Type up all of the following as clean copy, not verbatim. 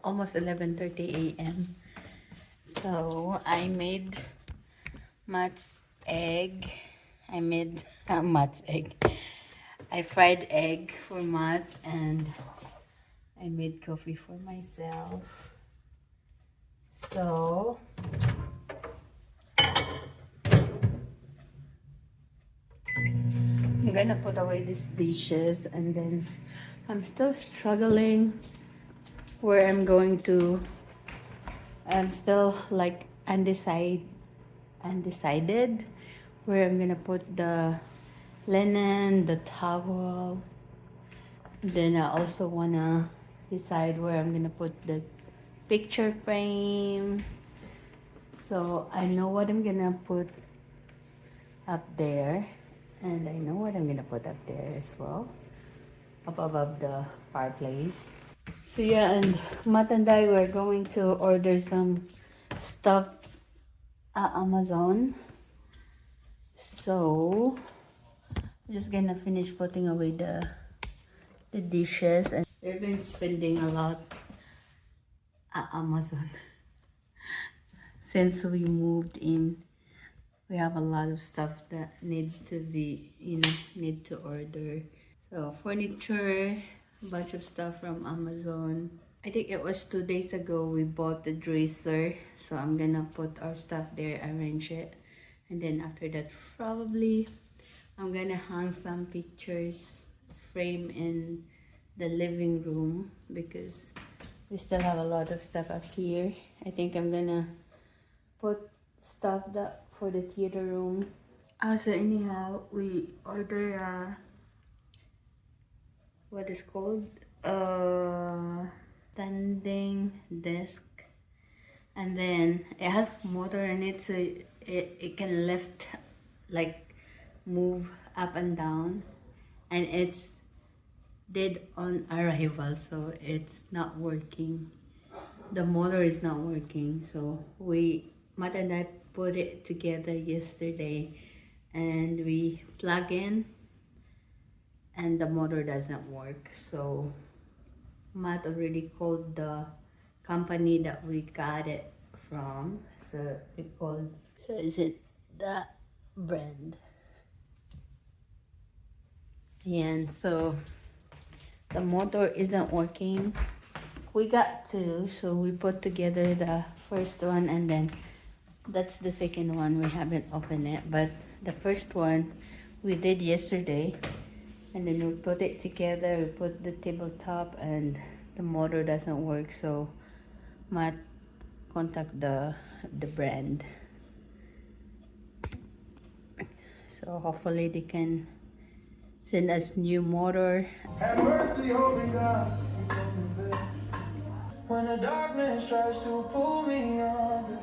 almost 11:30 a.m. So I made Matt's egg. I made Matt's egg. I fried egg for Matt, and I made coffee for myself. So I'm gonna put away these dishes, and then I'm still struggling where I'm going to. I'm still like undecided where I'm gonna put the linen, the towel. Then I also wanna decide where I'm gonna put the picture frame. So I know what I'm gonna put up there, and I know what I'm gonna put up there as well, up above the fireplace. So yeah, and Matt and I were going to order some stuff at Amazon. So I'm just gonna finish putting away the dishes, and we've been spending a lot at Amazon since we moved in. We have a lot of stuff that need to be, need to order. So furniture, a bunch of stuff from Amazon. I think it was 2 days ago we bought the dresser. So I'm gonna put our stuff there, arrange it. And then after that, probably I'm gonna hang some pictures, frame in the living room, because we still have a lot of stuff up here. I think I'm gonna put stuff that for the theater room. So anyhow, we order what is called standing desk, and then it has motor in it, so it can lift, like move up and down, and it's dead on arrival, so it's not working. The motor is not working, so Matt and I put it together yesterday, and we plug in, and the motor doesn't work. So Matt already called the company that we got it from. So is it the brand? And so the motor isn't working. We got two, so we put together the first one, and then that's the second one. We haven't opened it, but the first one we did yesterday, and then we put it together. We put the tabletop, and the motor doesn't work, so Matt contact the brand. So hopefully they can send us new motor. Have mercy, holy God. When the darkness tries to pull me under.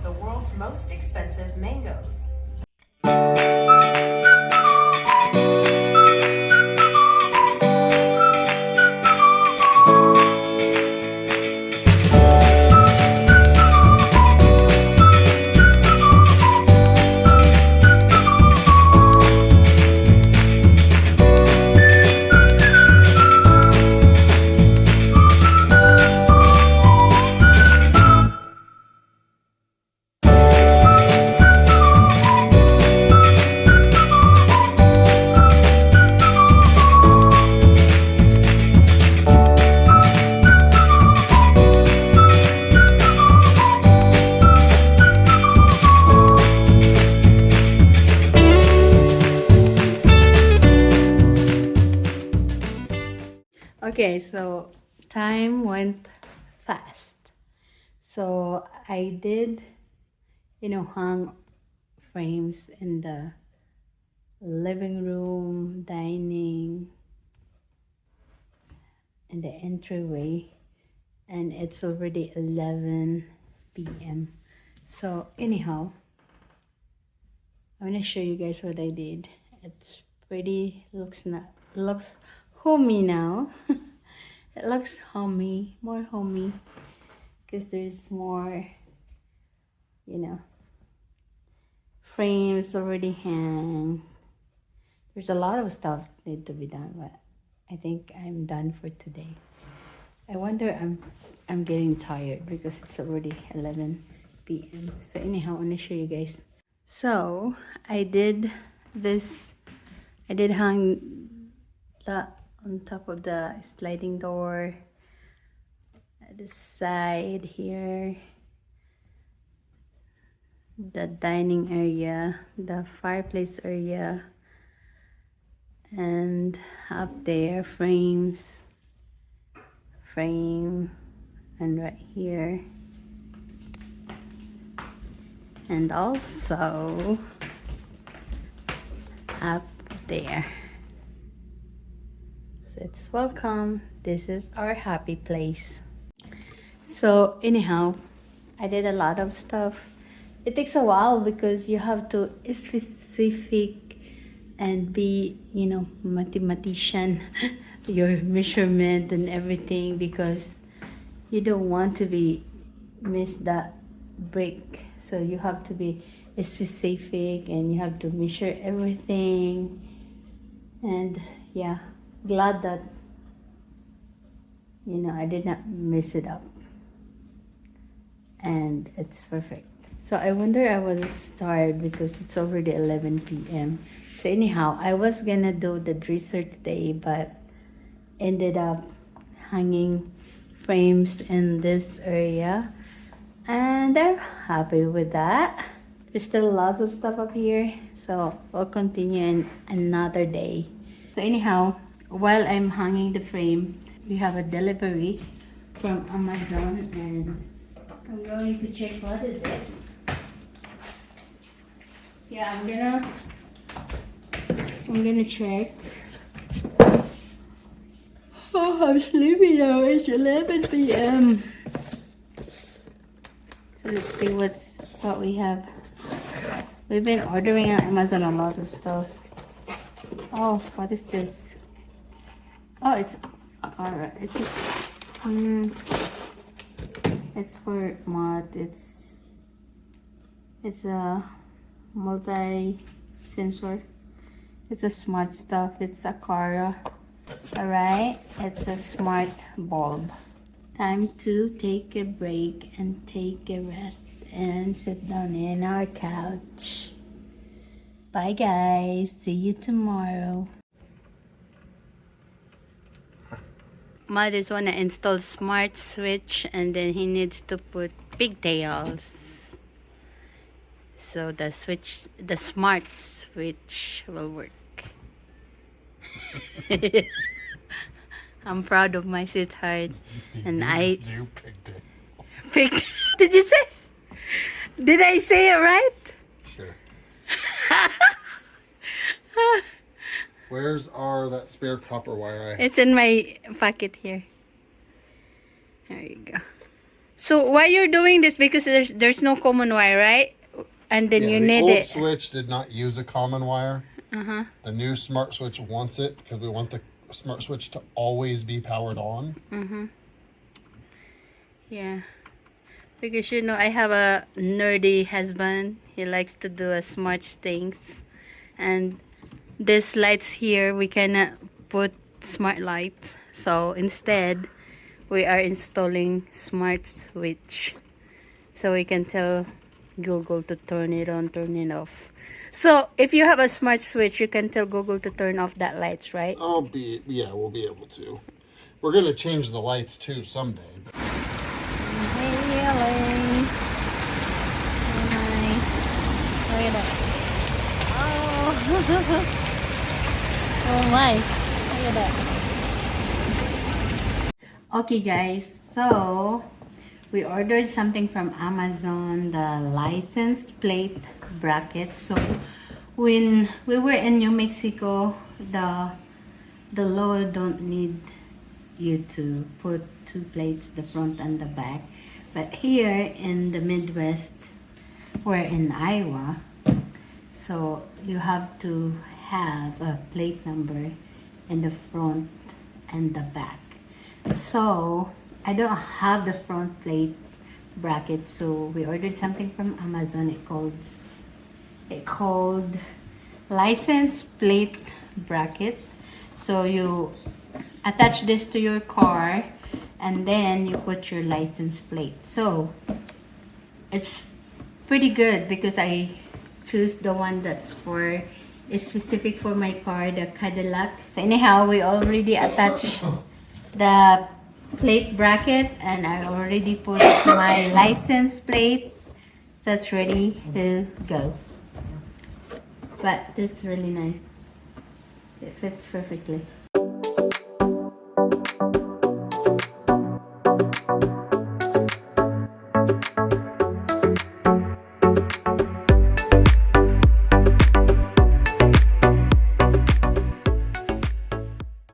The world's most expensive mangoes. Okay, so time went fast. So I did, hang frames in the living room, dining the entryway, and it's already 11 p.m. So anyhow, I'm gonna show you guys what I did. It's pretty, looks homey now. It looks homey, more homey, because there's more, you know, frames already hang. There's a lot of stuff need to be done, but I think I'm done for today. I wonder, I'm getting tired because it's already 11 p.m. So anyhow, I'm gonna show you guys. So I did this. I did hang that on top of the sliding door at the side here, the dining area, the fireplace area, and up there frame, and right here, and also up there. So it's welcome. This is our happy place. So anyhow, I did a lot of stuff. It takes a while because you have to specific and be, you know, mathematician, your measurement and everything, because you don't want to be miss that brick. So you have to be specific and you have to measure everything. And yeah, glad that, you know, I did not mess it up, and it's perfect. So I wonder, I was tired because it's already 11 p.m. So anyhow, I was gonna do the dresser today, but ended up hanging frames in this area, and I'm happy with that. There's still lots of stuff up here, so we'll continue in another day. So anyhow, while I'm hanging the frame, we have a delivery from Amazon, and I'm going to check what is it. Yeah, I'm gonna check. Oh, I'm sleepy now. It's 11 p.m. So let's see what we have. We've been ordering on Amazon a lot of stuff. Oh, what is this? Oh, it's alright. It's for mod. It's a multi-sensor. It's a smart stuff. It's a Cara. Alright, it's a smart bulb. Time to take a break and take a rest and sit down in our couch. Bye guys, see you tomorrow. Mother's wanna install smart switch, and then he needs to put pigtails. So the smart switch will work. I'm proud of my sweetheart. And I picked. Did you say? Did I say it right? Sure. Where's that spare copper wire? It's in my pocket here. There you go. So why you're doing this? Because there's no common wire, right? And then you need it. The it. old switch did not use a common wire. Uh-huh. The new smart switch wants it because we want the smart switch to always be powered on. Mm-hmm. Yeah. Because, you know, I have a nerdy husband. He likes to do smart things. And these lights here, we cannot put smart lights. So instead, we are installing smart switch. So we can tell Google to turn it on, turn it off. So if you have a smart switch, you can tell Google to turn off that lights, right? We'll be able to. We're gonna change the lights too someday. Hey, Elaine. Nice. Look at that. Oh. Oh my. Look at that. Okay guys, so we ordered something from Amazon, the license plate bracket. So when we were in New Mexico, the law don't need you to put two plates, the front and the back. But here in the Midwest, we're in Iowa, so you have to have a plate number in the front and the back. So I don't have the front plate bracket, so we ordered something from Amazon. It called license plate bracket. So you attach this to your car and then you put your license plate. So it's pretty good because I choose the one that's is specific for my car, the Cadillac. So anyhow, we already attached the plate bracket and I already put my license plate, so it's ready to go. But it's really nice. It fits perfectly.